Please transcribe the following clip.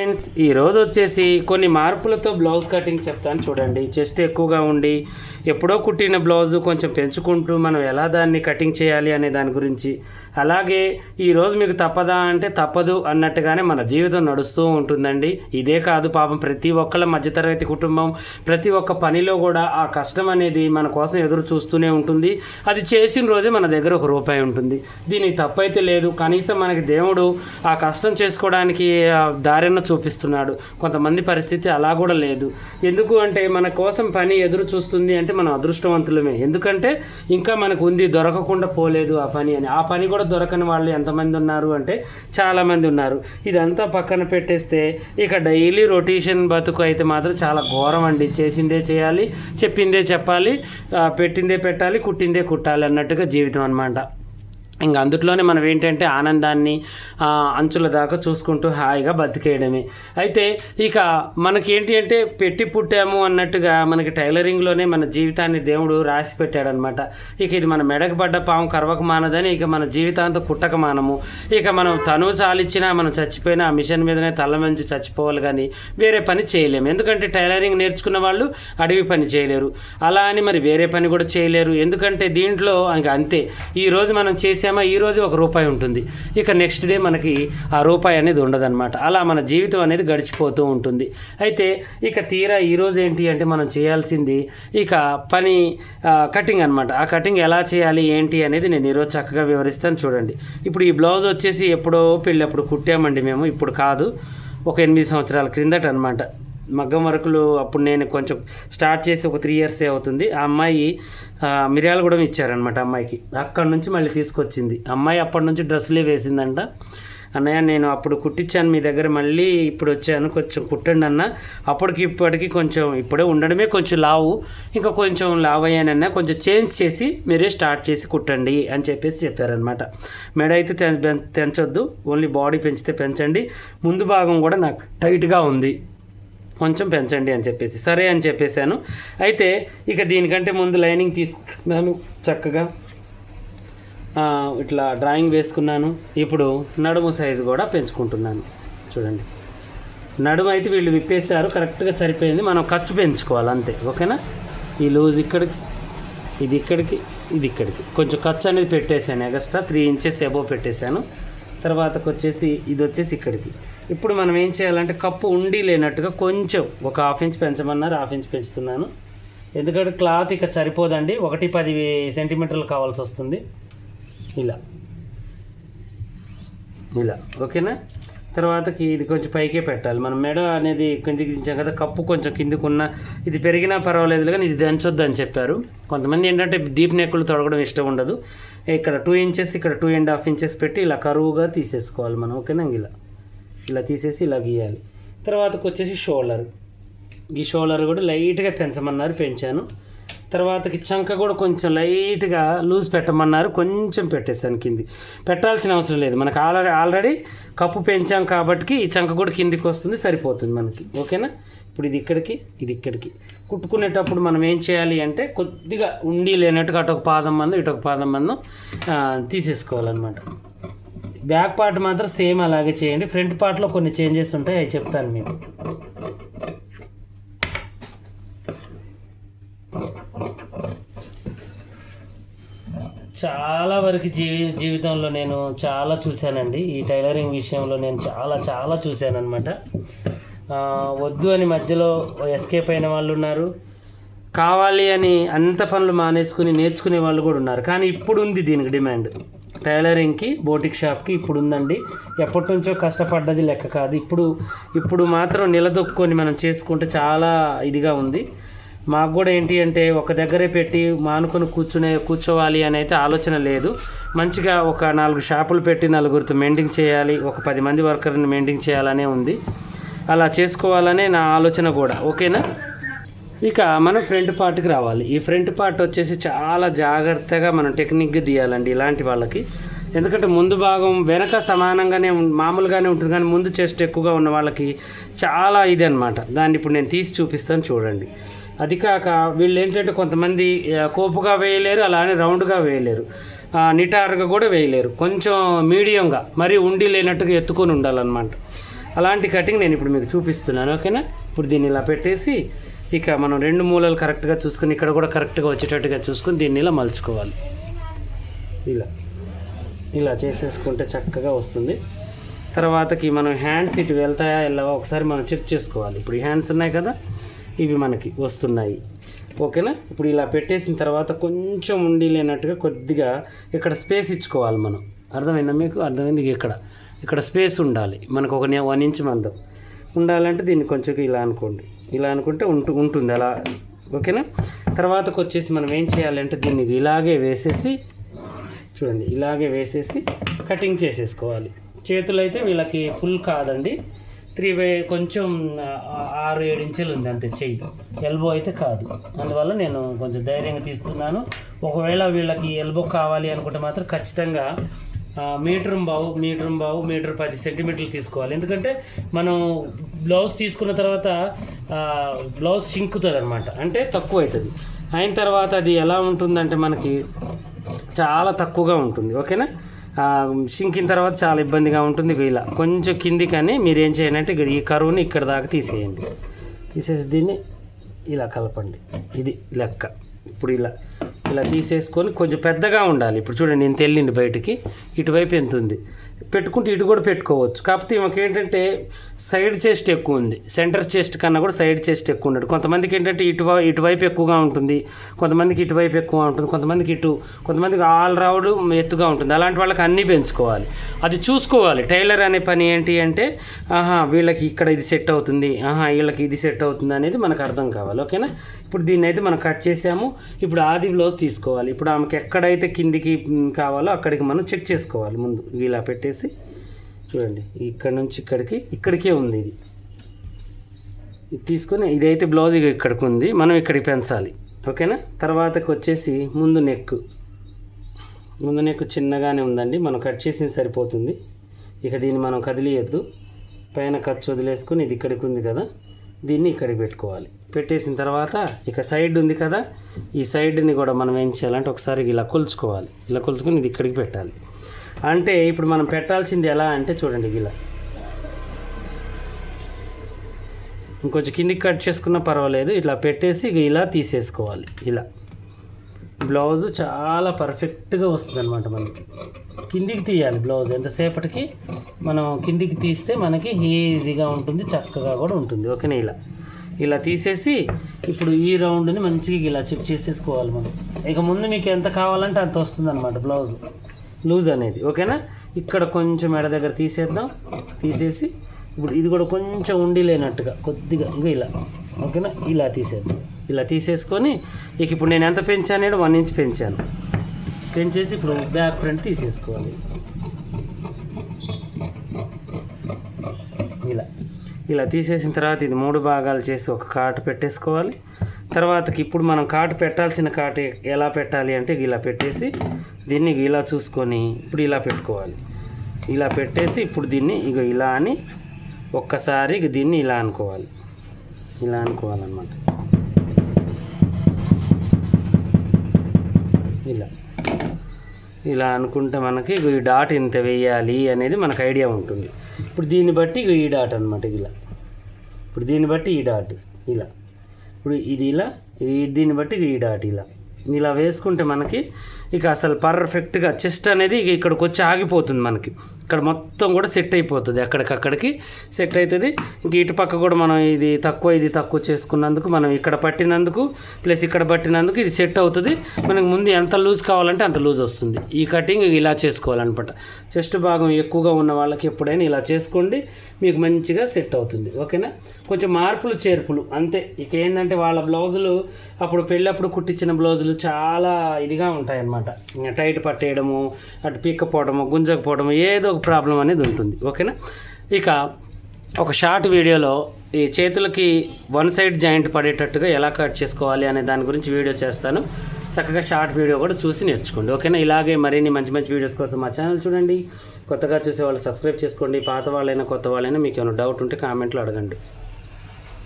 Friends, ఈరోజు వచ్చేసి కొన్ని మార్పులతో బ్లౌజ్ కటింగ్ చెప్తాను చూడండి. చెస్ట్ ఎక్కువగా ఉండి ఎప్పుడో కుట్టిన బ్లౌజు కొంచెం పెంచుకుంటూ మనం ఎలా దాన్ని కటింగ్ చేయాలి అనే దాని గురించి, అలాగే ఈరోజు మీకు తప్పదా అంటే తప్పదు అన్నట్టుగానే మన జీవితం నడుస్తూ ఉంటుందండి. ఇదే కాదు పాపం ప్రతి ఒక్కళ్ళ మధ్యతరగతి కుటుంబం ప్రతి ఒక్క పనిలో కూడా ఆ కష్టం అనేది మన కోసం ఎదురు చూస్తూనే ఉంటుంది. అది చేసిన రోజే మన దగ్గర ₹1 ఉంటుంది. దీనికి తప్పైతే లేదు. కనీసం మనకి దేవుడు ఆ కష్టం చేసుకోవడానికి దారిన చూపిస్తున్నాడు. కొంతమంది పరిస్థితి అలా కూడా లేదు. ఎందుకు అంటే మన కోసం పని ఎదురు చూస్తుంది అంటే మనం అదృష్టవంతులమే. ఎందుకంటే ఇంకా మనకు ఉంది, దొరకకుండా పోలేదు ఆ పని అని. ఆ పని కూడా దొరకని వాళ్ళు ఎంతమంది ఉన్నారు అంటే చాలామంది ఉన్నారు. ఇదంతా పక్కన పెట్టేస్తే ఇక డైలీ రొటేషన్ బతుకు అయితే మాత్రం చాలా ఘోరం అండి. చేసిందే చేయాలి, చెప్పిందే చెప్పాలి, పెట్టిందే పెట్టాలి, కుట్టిందే కుట్టాలి అన్నట్టుగా జీవితం అన్నమాట. ఇంకా అందుట్లోనే మనం ఏంటంటే ఆనందాన్ని అంచుల దాకా చూసుకుంటూ హాయిగా బతికేయడమే. అయితే ఇక మనకేంటి అంటే పెట్టి పుట్టాము అన్నట్టుగా మనకి టైలరింగ్లోనే మన జీవితాన్ని దేవుడు రాసి పెట్టాడనమాట. ఇక ఇది మన మెడకు పడ్డ పాము కరవక మానదని ఇక మన జీవితాంతం కుట్టక మానము. ఇక మనం తనువు చాలిచ్చినా మనం చచ్చిపోయినా ఆ మిషన్ మీదనే తల మంచి చచ్చిపోవాలి, కానీ వేరే పని చేయలేము. ఎందుకంటే టైలరింగ్ నేర్చుకున్న వాళ్ళు అడవి పని చేయలేరు, అలా అని మరి వేరే పని కూడా చేయలేరు. ఎందుకంటే దీంట్లో ఇంకా అంతే, ఈరోజు మనం చేసే ఈరోజు ₹1 ఉంటుంది, ఇక నెక్స్ట్ డే మనకి ఆ రూపాయి అనేది ఉండదన్నమాట. అలా మన జీవితం అనేది గడిచిపోతూ ఉంటుంది. అయితే ఇక తీరా ఈరోజు ఏంటి అంటే మనం చేయాల్సింది ఇక పని కటింగ్ అనమాట. ఆ కటింగ్ ఎలా చేయాలి ఏంటి అనేది నేను ఈరోజు చక్కగా వివరిస్తాను చూడండి. ఇప్పుడు ఈ బ్లౌజ్ వచ్చేసి ఎప్పుడో పెళ్ళప్పుడు కుట్టామండి మేము, ఇప్పుడు కాదు, ఒక 8 సంవత్సరాల క్రిందట అనమాట. మగ్గం వర్కులు అప్పుడు నేను కొంచెం స్టార్ట్ చేసి ఒక 3 ఇయర్సే అవుతుంది. ఆ అమ్మాయి మిరియాలు కూడా ఇచ్చారనమాట. అమ్మాయికి అక్కడి నుంచి మళ్ళీ తీసుకొచ్చింది. అమ్మాయి అప్పటి నుంచి డ్రెస్సులే వేసిందంట. అన్నయ్య నేను అప్పుడు కుట్టించాను మీ దగ్గర, మళ్ళీ ఇప్పుడు వచ్చాను, కొంచెం కుట్టండి అన్న. అప్పటికి ఇప్పటికి కొంచెం ఇప్పుడే ఉండడమే కొంచెం లావు, ఇంకా కొంచెం లావు అయ్యానన్నా, కొంచెం చేంజ్ చేసి మీరే స్టార్ట్ చేసి కుట్టండి అని చెప్పారనమాట. మెడ అయితే పెంచొద్దు, ఓన్లీ బాడీ పెంచితే పెంచండి, ముందు భాగం కూడా నాకు టైట్గా ఉంది, కొంచెం పెంచండి అని చెప్పేసి సరే అని చెప్పేశాను. అయితే ఇక దీనికంటే ముందు లైనింగ్ తీసుకున్నాను, చక్కగా ఇట్లా డ్రాయింగ్ వేసుకున్నాను. ఇప్పుడు నడుము సైజు కూడా పెంచుకుంటున్నాను చూడండి. నడుము అయితే వీళ్ళు విప్పేశారు, కరెక్ట్గా సరిపోయింది. మనం ఖర్చు పెంచుకోవాలి అంతే, ఓకేనా. ఈ లూజ్ ఇక్కడికి, ఇది ఇక్కడికి, ఇది ఇక్కడికి కొంచెం ఖర్చు అనేది పెట్టేశాను. ఎక్స్ట్రా 3 ఇంచెస్ ఎబో పెట్టేశాను. తర్వాతకు వచ్చేసి ఇది వచ్చేసి ఇక్కడికి. ఇప్పుడు మనం ఏం చేయాలంటే కప్పు ఉండి లేనట్టుగా కొంచెం ఒక 1/2 ఇంచ్ పెంచమన్నారు, 1/2 ఇంచ్ పెంచుతున్నాను. ఎందుకంటే క్లాత్ ఇక సరిపోదండి, 1-10 సెంటీమీటర్లు కావాల్సి వస్తుంది. ఇలా ఓకేనా. తర్వాతకి ఇది కొంచెం పైకే పెట్టాలి. మనం మెడ అనేది కిందికి దించాం కదా, కప్పు కొంచెం కిందికున్న ఇది పెరిగినా పర్వాలేదు కానీ ఇది దంచొద్దు అని చెప్పారు. కొంతమంది ఏంటంటే డీప్ నెక్కులు తొడగడం ఇష్టం ఉండదు. ఇక్కడ 2 ఇంచెస్, ఇక్కడ 2.5 ఇంచెస్ పెట్టి ఇలా కరువుగా తీసేసుకోవాలి మనం, ఓకేనా. ఇలా తీసేసి ఇలా గీయాలి. తర్వాతకు వచ్చేసి షోల్డర్, ఈ షోల్డర్ కూడా లైట్గా పెంచమన్నారు, పెంచాను. తర్వాతకి చంక కూడా కొంచెం లైట్గా లూజ్ పెట్టమన్నారు, కొంచెం పెట్టేసాను. కింది పెట్టాల్సిన అవసరం లేదు, మనకు ఆల్రెడీ కప్పు పెంచాం కాబట్టి ఈ చంక కూడా కిందికి వస్తుంది, సరిపోతుంది మనకి, ఓకేనా. ఇప్పుడు ఇది ఇక్కడికి, ఇది ఇక్కడికి. కుట్టుకునేటప్పుడు మనం ఏం చేయాలి అంటే కొద్దిగా ఉండి లేనట్టుగా అటొక పాదం మందం ఇటొక పాదం మందం తీసేసుకోవాలన్నమాట. బ్యాక్ పార్ట్ మాత్రం సేమ్ అలాగే చేయండి. ఫ్రంట్ పార్ట్లో కొన్ని చేంజెస్ ఉంటాయి, అవి చెప్తాను మీకు. చాలా వరకు జీవితంలో నేను చాలా చూశానండి. ఈ టైలరింగ్ విషయంలో నేను చాలా చూశానన్నమాట. వద్దు అని మధ్యలో ఎస్కేప్ అయిన వాళ్ళు ఉన్నారు, కావాలి అని అంత పనులు మానేసుకుని నేర్చుకునే వాళ్ళు కూడా ఉన్నారు. కానీ ఇప్పుడు ఉంది దీనికి డిమాండ్. టైలరింగ్కి, బోటిక్ షాప్కి ఇప్పుడు ఉందండి. ఎప్పటి నుంచో కష్టపడ్డది లెక్క కాదు. ఇప్పుడు మాత్రం నిలదొక్కుని మనం చేసుకుంటే చాలా ఇదిగా ఉంది. మాకు కూడా ఏంటి అంటే ఒక దగ్గరే పెట్టి మానుకొని కూర్చోవాలి అని అయితే ఆలోచన లేదు. మంచిగా ఒక 4 షాపులు పెట్టి 4గురితో మెయింటైన్ చేయాలి, ఒక 10 మంది వర్కర్ని మెయింటైన్ చేయాలనే ఉంది. అలా చేసుకోవాలనే నా ఆలోచన కూడా, ఓకేనా. ఇక మనం ఫ్రంట్ పార్ట్కి రావాలి. ఈ ఫ్రంట్ పార్ట్ వచ్చేసి చాలా జాగ్రత్తగా మనం టెక్నిక్గా తీయాలండి ఇలాంటి వాళ్ళకి. ఎందుకంటే ముందు భాగం వెనక సమానంగానే మామూలుగానే ఉంటుంది, కానీ ముందు చెస్ట్ ఎక్కువగా ఉన్న వాళ్ళకి చాలా ఇది అనమాట. దాన్ని ఇప్పుడు నేను తీసి చూపిస్తాను చూడండి. అది కాక వీళ్ళు ఏంటంటే కొంతమంది కోపుగా వేయలేరు, అలానే రౌండ్గా వేయలేరు, నిటారుగా కూడా వేయలేరు, కొంచెం మీడియంగా, మరీ ఉండి లేనట్టుగా ఎత్తుకొని ఉండాలన్నమాట. అలాంటి కటింగ్ నేను ఇప్పుడు మీకు చూపిస్తున్నాను. ఓకేనా? ఇప్పుడు దీన్ని ఇలా పెట్టేసి ఇక మనం 2 మూలలు కరెక్ట్గా చూసుకొని ఇక్కడ కూడా కరెక్ట్గా వచ్చేటట్టుగా చూసుకొని దీన్ని ఇలా మలుచుకోవాలి. ఇలా చేసేసుకుంటే చక్కగా వస్తుంది. తర్వాతకి మనం హ్యాండ్స్ ఇటు వెళ్తాయా వెళ్ళవా ఒకసారి మనం చెక్ చేసుకోవాలి. ఇప్పుడు ఈ హ్యాండ్స్ ఉన్నాయి కదా, ఇవి మనకి వస్తున్నాయి. ఓకేనా? ఇప్పుడు ఇలా పెట్టేసిన తర్వాత కొంచెం ఉండి లేనట్టుగా కొద్దిగా ఇక్కడ స్పేస్ ఇచ్చుకోవాలి మనం. అర్థమైందా మీకు? అర్థమైంది. ఇక్కడ స్పేస్ ఉండాలి మనకు, ఒక 1 ఇంచ్ మందం ఉండాలంటే దీన్ని కొంచెం ఇలా అనుకోండి. ఇలా అనుకుంటే ఉంటుంది అలా. ఓకేనా? తర్వాతకు వచ్చేసి మనం ఏం చేయాలంటే దీన్ని ఇలాగే వేసేసి చూడండి, ఇలాగే వేసేసి కటింగ్ చేసేసుకోవాలి. చేతులు అయితే వీళ్ళకి ఫుల్ కాదండి, 3/4 కొంచెం 6-7 ఇంచులు ఉంది అంతే చెయ్యి, ఎల్బో అయితే కాదు. అందువల్ల నేను కొంచెం ధైర్యంగా తీస్తున్నాను. ఒకవేళ వీళ్ళకి ఎల్బో కావాలి అనుకుంటే మాత్రం ఖచ్చితంగా మీటర్ 10 సెంటీమీటర్లు తీసుకోవాలి. ఎందుకంటే మనం బ్లౌజ్ తీసుకున్న తర్వాత బ్లౌజ్ సింకుతుంది అనమాట, అంటే తక్కువ అవుతుంది. అయిన తర్వాత అది ఎలా ఉంటుందంటే మనకి చాలా తక్కువగా ఉంటుంది. ఓకేనా? షింకిన తర్వాత చాలా ఇబ్బందిగా ఉంటుంది. ఇలా కొంచెం కింది కానీ మీరు ఏం చేయాలంటే ఈ కరువుని ఇక్కడ దాకా తీసేయండి. తీసేసి దీన్ని ఇలా కలపండి. ఇది లెక్క. ఇప్పుడు ఇలా తీసేసుకొని కొంచెం పెద్దగా ఉండాలి. ఇప్పుడు చూడండి ఇంత వెళ్ళింది బయటికి, ఇటువైపు ఎంత ఉంది పెట్టుకుంటే ఇటు కూడా పెట్టుకోవచ్చు. కాకపోతే ఈమెకి ఏంటంటే సైడ్ చెస్ట్ ఎక్కువ ఉంది, సెంటర్ చెస్ట్ కన్నా కూడా సైడ్ చెస్ట్ ఎక్కువ ఉండదు. కొంతమందికి ఏంటంటే ఇటువైపు ఎక్కువగా ఉంటుంది, కొంతమందికి ఇటువైపు ఎక్కువ ఉంటుంది, కొంతమందికి ఆల్ రౌండ్ ఎత్తుగా ఉంటుంది. అలాంటి వాళ్ళకి అన్నీ పెంచుకోవాలి. అది చూసుకోవాలి. టైలర్ అనే పని ఏంటి అంటే వీళ్ళకి ఇక్కడ ఇది సెట్ అవుతుంది, వీళ్ళకి ఇది సెట్ అవుతుంది అనేది మనకు అర్థం కావాలి. ఓకేనా? ఇప్పుడు దీన్ని అయితే మనం కట్ చేసాము. ఇప్పుడు ఆది బ్లౌజ్ తీసుకోవాలి. ఇప్పుడు ఆమెకి ఎక్కడైతే కిందికి కావాలో అక్కడికి మనం చెక్ చేసుకోవాలి. ముందు ఇలా పెట్టేసి చూడండి, ఇక్కడ నుంచి ఇక్కడికే ఉంది. ఇది తీసుకొని ఇదైతే బ్లౌజ్ ఇక్కడికి ఉంది, మనం ఇక్కడికి పెంచాలి. ఓకేనా? తర్వాతకి వచ్చేసి ముందు నెక్ చిన్నగానే ఉందండి, మనం కట్ చేసింది సరిపోతుంది. ఇక దీన్ని మనం కదిలియద్దు, పైన ఖర్చు వదిలేసుకొని ఇది ఇక్కడికి ఉంది కదా, దీన్ని ఇక్కడికి పెట్టుకోవాలి. పెట్టేసిన తర్వాత ఇక సైడ్ ఉంది కదా, ఈ సైడ్ని కూడా మనం ఏం చేయాలంటే ఒకసారి ఇలా కొలుచుకోవాలి. ఇలా కొలుచుకొని ఇది ఇక్కడికి పెట్టాలి. అంటే ఇప్పుడు మనం పెట్టాల్సింది ఎలా అంటే చూడండి, ఇలా ఇంకొంచెం కిందికి కట్ చేసుకున్నా పర్వాలేదు, ఇట్లా పెట్టేసి ఇలా తీసేసుకోవాలి. ఇలా బ్లౌజు చాలా పర్ఫెక్ట్గా వస్తుంది అనమాట. మనకి కిందికి తీయాలి బ్లౌజ్, ఎంతసేపటికి మనం కిందికి తీస్తే మనకి ఈజీగా ఉంటుంది, చక్కగా కూడా ఉంటుంది. ఓకేనా? ఇలా తీసేసి ఇప్పుడు ఈ రౌండ్ని మంచిగా ఇలా చెక్ చేసేసుకోవాలి మనం. ఇక ముందు మీకు ఎంత కావాలంటే అంత వస్తుంది అనమాట బ్లౌజ్ లూజ్ అనేది. ఓకేనా? ఇక్కడ కొంచెం మెడ దగ్గర తీసేద్దాం. తీసేసి ఇప్పుడు ఇది కూడా కొంచెం ఉండి లేనట్టుగా కొద్దిగా ఇలా. ఓకేనా? ఇలా తీసేద్దాం. ఇలా తీసేసుకొని ఇక ఇప్పుడు నేను ఎంత పెంచాను, 1 ఇంచ్ పెంచాను. పెంచేసి ఇప్పుడు బ్యాక్ ఫ్రంట్ తీసేసుకోవాలి. ఇలా తీసేసిన తర్వాత ఇది 3 భాగాలు చేసి ఒక కాటు పెట్టేసుకోవాలి. తర్వాతకి ఇప్పుడు మనం కాటు పెట్టాల్సిన కాటు ఎలా పెట్టాలి అంటే ఇలా పెట్టేసి దీన్ని ఇలా చూసుకొని ఇప్పుడు ఇలా పెట్టుకోవాలి. ఇలా పెట్టేసి ఇప్పుడు దీన్ని ఇలా అని ఒక్కసారి దీన్ని ఇలా అనుకోవాలన్నమాట. ఇలా అనుకుంటే మనకి ఈ డాట్ ఇంత వేయాలి అనేది మనకు ఐడియా ఉంటుంది. ఇప్పుడు దీన్ని బట్టి ఈ డాట్ అనమాట. ఇప్పుడు దీన్ని బట్టి ఈ డాట్ ఇప్పుడు ఇది దీన్ని బట్టి ఈ డాట్ ఇలా వేసుకుంటే మనకి ఇక అసలు పర్ఫెక్ట్గా చెస్ట్ అనేది ఇక్కడికి వచ్చి ఆగిపోతుంది. మనకి ఇక్కడ మొత్తం కూడా సెట్ అయిపోతుంది, అక్కడికి సెట్ అవుతుంది. ఇంక ఇటు పక్క కూడా మనం ఇది తక్కువ చేసుకున్నందుకు మనం ఇక్కడ పట్టినందుకు ప్లస్ ఇక్కడ పట్టినందుకు ఇది సెట్ అవుతుంది. మనకు ముందు ఎంత లూజ్ కావాలంటే అంత లూజ్ వస్తుంది. ఈ కటింగ్ ఇలా చేసుకోవాలన్నమాట. చెస్ట్ భాగం ఎక్కువగా ఉన్న వాళ్ళకి ఎప్పుడైనా ఇలా చేసుకోండి, మీకు మంచిగా సెట్ అవుతుంది. ఓకేనా? కొంచెం మార్పులు చేర్పులు అంతే. ఇక ఏంటంటే వాళ్ళ బ్లౌజులు అప్పుడు పెళ్ళప్పుడు కుట్టించిన బ్లౌజులు చాలా ఇదిగా ఉంటాయన్నమాట. టైట్ పట్టేయడము, అటు పీక్కపోవడము, గుంజకపోవడము, ఏదో ఒక ప్రాబ్లం అనేది ఉంటుంది. ఓకేనా? ఇక ఒక షార్ట్ వీడియోలో ఈ చేతులకి 1 సైడ్ జాయింట్ పడేటట్టుగా ఎలా కట్ చేసుకోవాలి అనే దాని గురించి వీడియో చేస్తాను. చక్కగా షార్ట్ వీడియో కూడా చూసి నేర్చుకోండి. ఓకేనా? ఇలాగే మరిన్ని మంచి వీడియోస్ కోసం మా ఛానల్ చూడండి. కొత్తగా చూసే వాళ్ళు సబ్స్క్రైబ్ చేసుకోండి. పాత వాళ్ళైనా కొత్త వాళ్ళైనా మీకు ఏమైనా డౌట్ ఉంటే కామెంట్లో అడగండి.